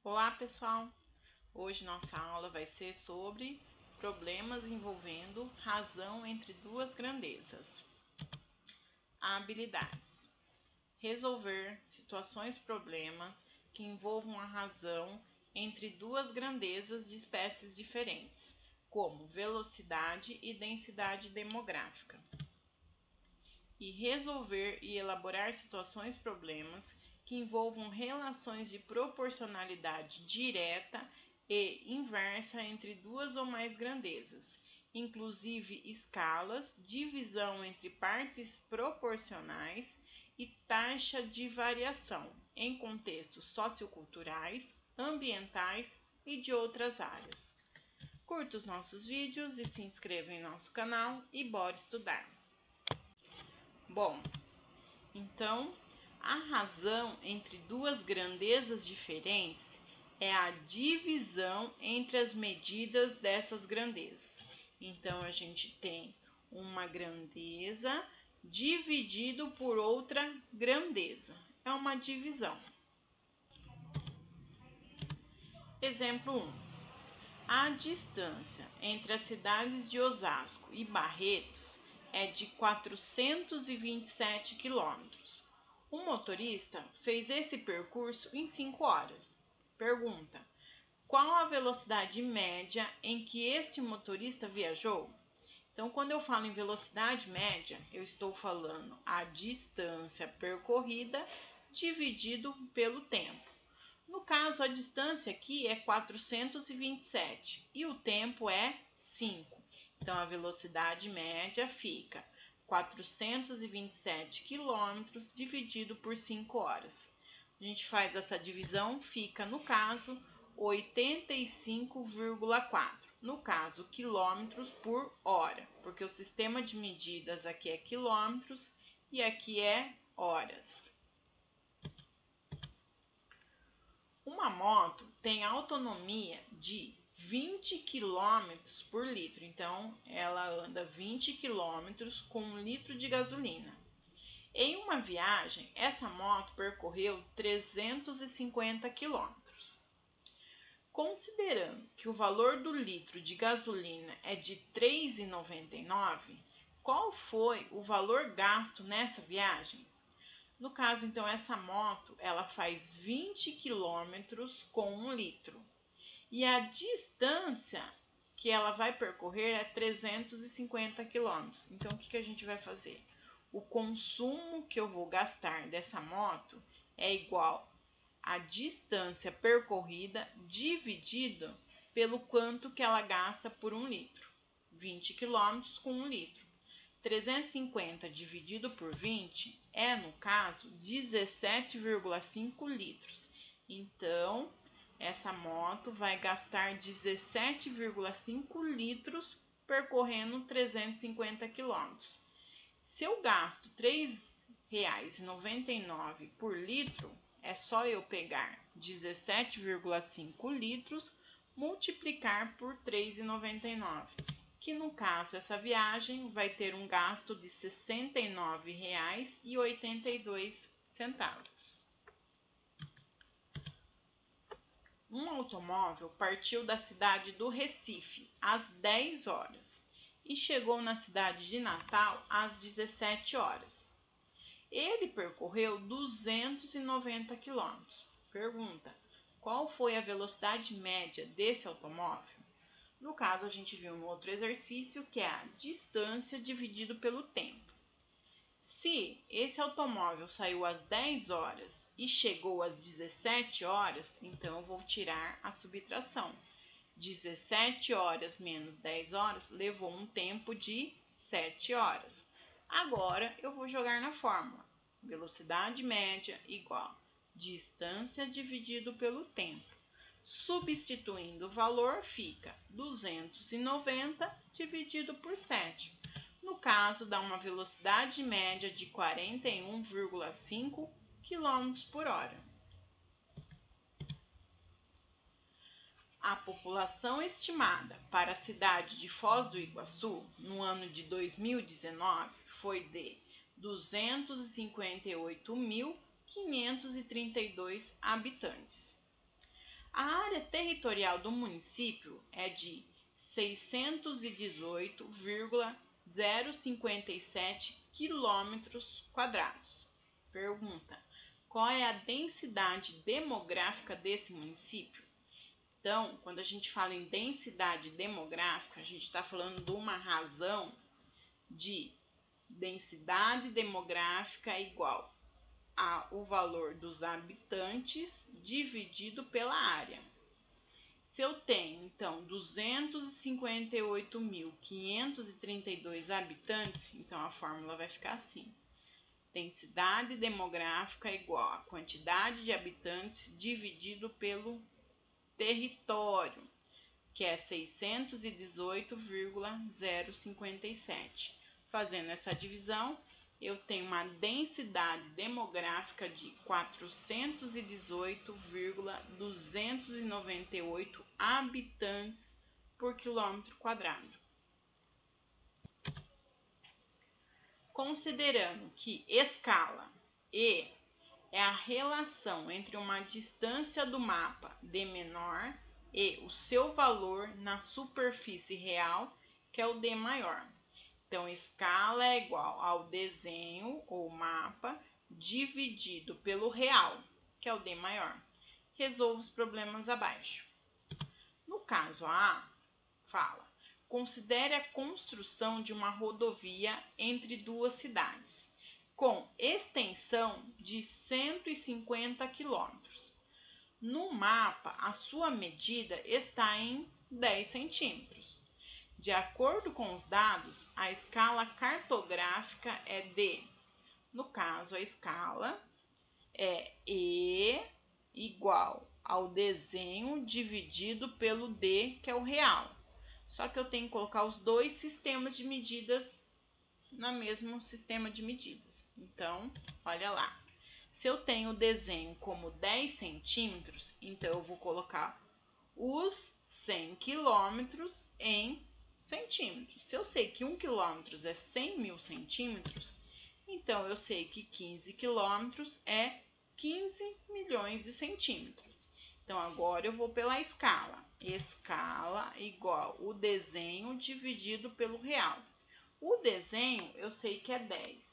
Olá pessoal, hoje nossa aula vai ser sobre problemas envolvendo razão entre duas grandezas. Habilidades: resolver problemas que envolvam a razão entre duas grandezas de espécies diferentes, como velocidade e densidade demográfica. E resolver e elaborar problemas que envolvam relações de proporcionalidade direta e inversa entre duas ou mais grandezas, inclusive escalas, divisão entre partes proporcionais e taxa de variação em contextos socioculturais, ambientais e de outras áreas. Curta os nossos vídeos e se inscreva em nosso canal e bora estudar! Bom, então, a razão entre duas grandezas diferentes é a divisão entre as medidas dessas grandezas. Então, a gente tem uma grandeza dividido por outra grandeza. É uma divisão. Exemplo 1. A distância entre as cidades de Osasco e Barretos é de 427 quilômetros. O motorista fez esse percurso em 5 horas. Pergunta: qual a velocidade média em que este motorista viajou? Então, quando eu falo em velocidade média, eu estou falando a distância percorrida dividido pelo tempo. No caso, a distância aqui é 427 e o tempo é 5. Então, a velocidade média fica 427 km dividido por 5 horas. A gente faz essa divisão, fica, no caso, 85,4. No caso, quilômetros por hora, porque o sistema de medidas aqui é quilômetros e aqui é horas. Uma moto tem autonomia de 20 km por litro, então ela anda 20 km com 1 litro de gasolina. Em uma viagem, essa moto percorreu 350 km. Considerando que o valor do litro de gasolina é de R$ 3,99, qual foi o valor gasto nessa viagem? No caso, então, essa moto, ela faz 20 quilômetros com 1 litro. E a distância que ela vai percorrer é 350 quilômetros. Então, o que a gente vai fazer? O consumo que eu vou gastar dessa moto é igual à distância percorrida dividido pelo quanto que ela gasta por 1 litro. 20 quilômetros com 1 litro. 350 dividido por 20 é, no caso, 17,5 litros. Então, essa moto vai gastar 17,5 litros percorrendo 350 quilômetros. Se eu gasto R$ 3,99 por litro, é só eu pegar 17,5 litros, multiplicar por R$ 3,99. Que no caso, essa viagem vai ter um gasto de R$ 69,82. Um automóvel partiu da cidade do Recife às 10 horas e chegou na cidade de Natal às 17 horas. Ele percorreu 290 quilômetros. Pergunta: qual foi a velocidade média desse automóvel? No caso, a gente viu no outro exercício que é a distância dividido pelo tempo. Se esse automóvel saiu às 10 horas e chegou às 17 horas, então eu vou tirar a subtração. 17 horas menos 10 horas levou um tempo de 7 horas. Agora eu vou jogar na fórmula. Velocidade média igual distância dividido pelo tempo. Substituindo o valor, fica 290 dividido por 7. No caso, dá uma velocidade média de 41,5 km por hora. A população estimada para a cidade de Foz do Iguaçu no ano de 2019 foi de 258.532 habitantes. A área territorial do município é de 618,057 quilômetros quadrados. Pergunta: qual é a densidade demográfica desse município? Então, quando a gente fala em densidade demográfica, a gente está falando de uma razão de densidade demográfica igual ao valor dos habitantes dividido pela área. Se eu tenho, então, 258.532 habitantes, então a fórmula vai ficar assim. Densidade demográfica igual a quantidade de habitantes dividido pelo território, que é 618,057. Fazendo essa divisão, eu tenho uma densidade demográfica de 418,298 habitantes por quilômetro quadrado. Considerando que escala E é a relação entre uma distância do mapa D menor e o seu valor na superfície real, que é o D maior. Então, escala é igual ao desenho ou mapa dividido pelo real, que é o D maior. Resolva os problemas abaixo. No caso A, fala: considere a construção de uma rodovia entre duas cidades, com extensão de 150 quilômetros. No mapa, a sua medida está em 10 centímetros. De acordo com os dados, a escala cartográfica é de, no caso, a escala é E igual ao desenho dividido pelo D, que é o real. Só que eu tenho que colocar os dois sistemas de medidas no mesmo sistema de medidas. Então, olha lá. Se eu tenho o desenho como 10 centímetros, então eu vou colocar os 100 quilômetros em centímetros. Se eu sei que 1 quilômetro é 100.000 centímetros, então eu sei que 15 quilômetros é 15 milhões de centímetros. Então agora eu vou pela escala. Escala igual o desenho dividido pelo real. O desenho eu sei que é 10,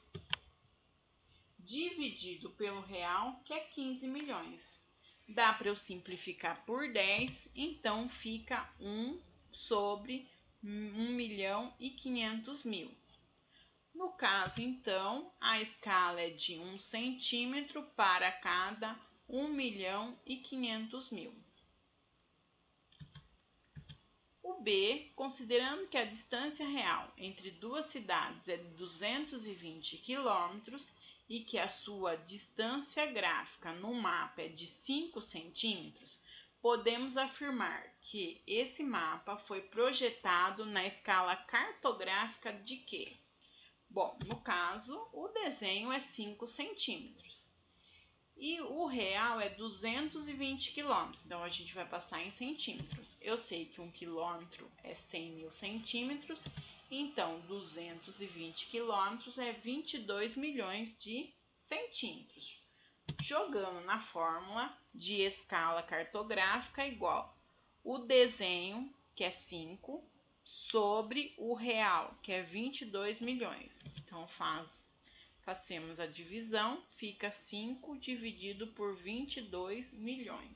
dividido pelo real, que é 15 milhões. Dá para eu simplificar por 10, então fica 1 sobre 1.500.000. No caso, então, a escala é de 1 centímetro para cada 1.500.000. O B, considerando que a distância real entre duas cidades é de 220 quilômetros e que a sua distância gráfica no mapa é de 5 centímetros, podemos afirmar que esse mapa foi projetado na escala cartográfica de quê? Bom, no caso, o desenho é 5 centímetros. E o real é 220 quilômetros, então a gente vai passar em centímetros. Eu sei que 1 quilômetro é 100.000 centímetros, então 220 quilômetros é 22 milhões de centímetros. Jogando na fórmula de escala cartográfica igual o desenho, que é 5, sobre o real, que é 22 milhões. Então façamos a divisão, fica 5 dividido por 22 milhões.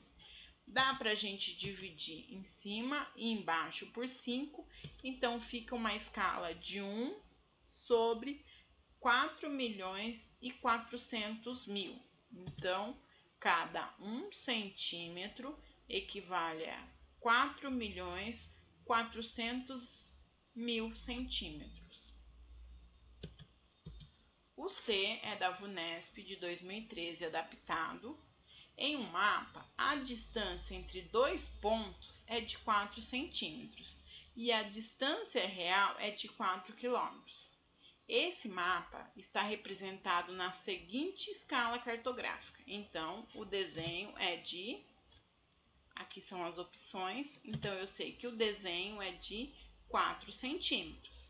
Dá para a gente dividir em cima e embaixo por 5, então fica uma escala de 1 sobre 4 milhões e 400 mil. Então, cada 1 centímetro equivale a 4 milhões 400 mil centímetros. O C é da VUNESP de 2013, adaptado. Em um mapa, a distância entre dois pontos é de 4 centímetros e a distância real é de 4 quilômetros. Esse mapa está representado na seguinte escala cartográfica. Então, o desenho é de Aqui são as opções, então eu sei que o desenho é de 4 centímetros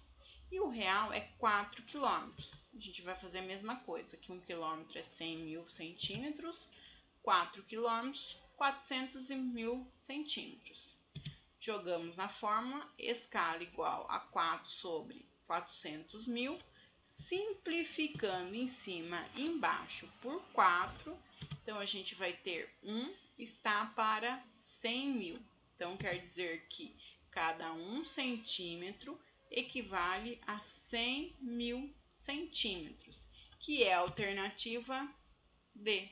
e o real é 4 quilômetros. A gente vai fazer a mesma coisa, que 1 quilômetro é 100 mil centímetros, 4 quilômetros, 400 mil centímetros. Jogamos na fórmula, escala igual a 4 sobre 400 mil, simplificando em cima e embaixo por 4, então a gente vai ter 1 está para 100 mil. Então quer dizer que cada 1 centímetro equivale a 100 mil centímetros, que é a alternativa D.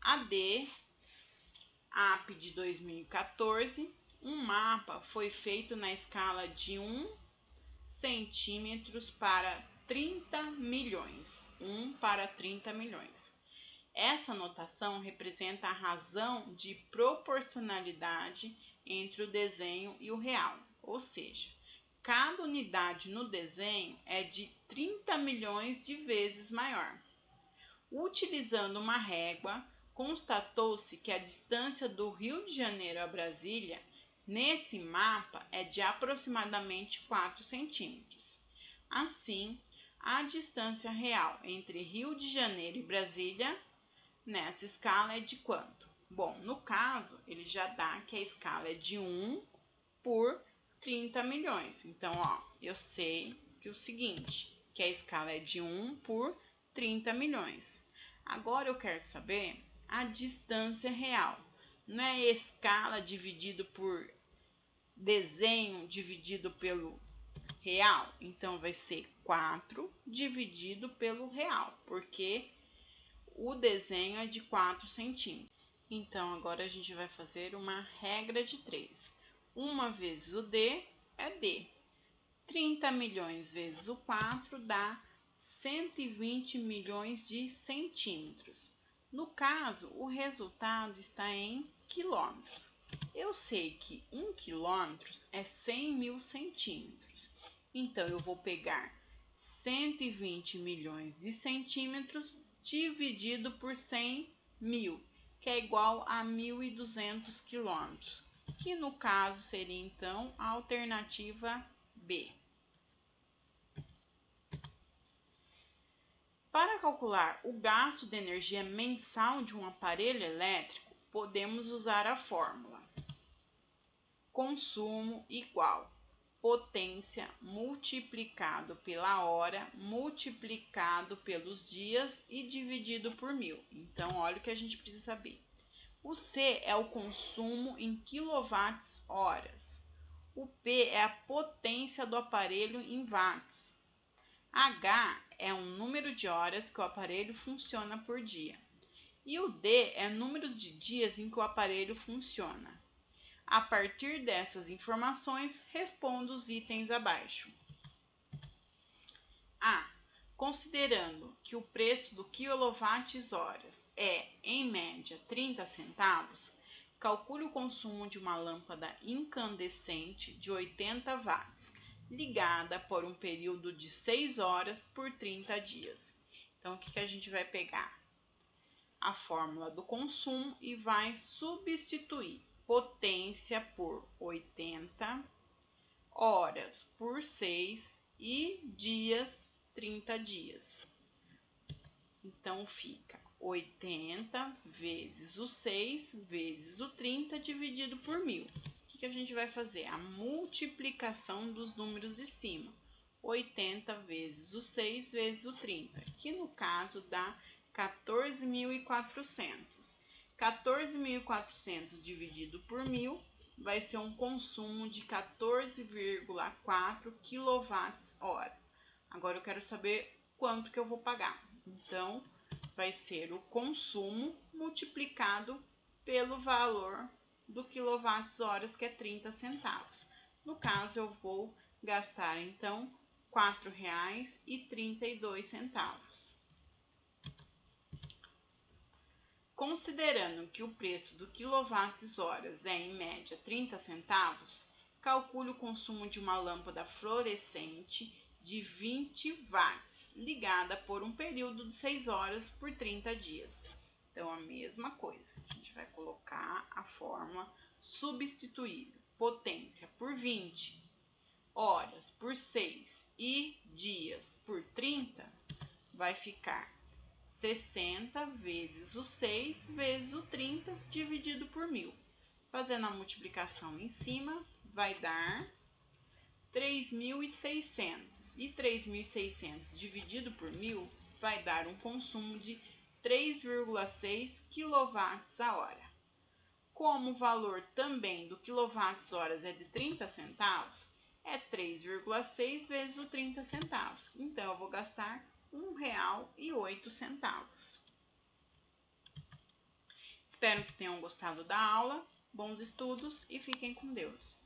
A D, AP de 2014, um mapa foi feito na escala de 1 centímetros para 30 milhões. 1 para 30 milhões. Essa notação representa a razão de proporcionalidade entre o desenho e o real, ou seja, cada unidade no desenho é de 30 milhões de vezes maior. Utilizando uma régua, constatou-se que a distância do Rio de Janeiro a Brasília, nesse mapa, é de aproximadamente 4 centímetros. Assim, a distância real entre Rio de Janeiro e Brasília, nessa escala, é de quanto? Bom, no caso, ele já dá que a escala é de 1 por 30 milhões. Então, eu sei que o seguinte, que a escala é de 1 por 30 milhões. Agora eu quero saber a distância real. Não é escala dividido por desenho dividido pelo real? Então vai ser 4 dividido pelo real, porque o desenho é de 4 centímetros. Então agora a gente vai fazer uma regra de 3. 1 vezes o D é D. 30 milhões vezes o 4 dá 120 milhões de centímetros. No caso, o resultado está em quilômetros. Eu sei que 1 quilômetro é 100 mil centímetros. Então, eu vou pegar 120 milhões de centímetros dividido por 100 mil, que é igual a 1.200 quilômetros, que no caso seria então a alternativa B. Para calcular o gasto de energia mensal de um aparelho elétrico, podemos usar a fórmula: consumo igual potência multiplicado pela hora multiplicado pelos dias e dividido por 1000. Então, olha o que a gente precisa saber. O C é o consumo em quilowatts-horas. O P é a potência do aparelho em watts. H é um número de horas que o aparelho funciona por dia. E o D é número de dias em que o aparelho funciona. A partir dessas informações, responda os itens abaixo. A. Considerando que o preço do quilowatts-horas é, em média, 30 centavos, calcule o consumo de uma lâmpada incandescente de 80 watts, ligada por um período de 6 horas por 30 dias. Então, o que a gente vai pegar? A fórmula do consumo e vai substituir potência por 80, horas por 6 e dias 30 dias. Então fica 80 vezes o 6 vezes o 30 dividido por 1000. O que a gente vai fazer? A multiplicação dos números de cima. 80 vezes o 6 vezes o 30, que no caso dá 14.400. 14.400 dividido por 1000 vai ser um consumo de 14,4 kWh. Agora eu quero saber quanto que eu vou pagar. Então, vai ser o consumo multiplicado pelo valor do quilowatts-horas, que é 30 centavos. No caso, eu vou gastar, então, R$ 4,32. Considerando que o preço do quilowatts-horas é, em média, 30 centavos, calcule o consumo de uma lâmpada fluorescente de 20 watts, ligada por um período de 6 horas por 30 dias. Então, a mesma coisa. A gente vai colocar a fórmula substituída. Potência por 20, horas por 6 e dias por 30, vai ficar 60 vezes o 6 vezes o 30 dividido por 1000. Fazendo a multiplicação em cima, vai dar 3.600. E 3.600 dividido por 1000 vai dar um consumo de 3,6 kWh. Como o valor também do kWh é de 30 centavos, é 3,6 vezes o 30 centavos. Então, eu vou gastar R$1,08. Espero que tenham gostado da aula. Bons estudos e fiquem com Deus.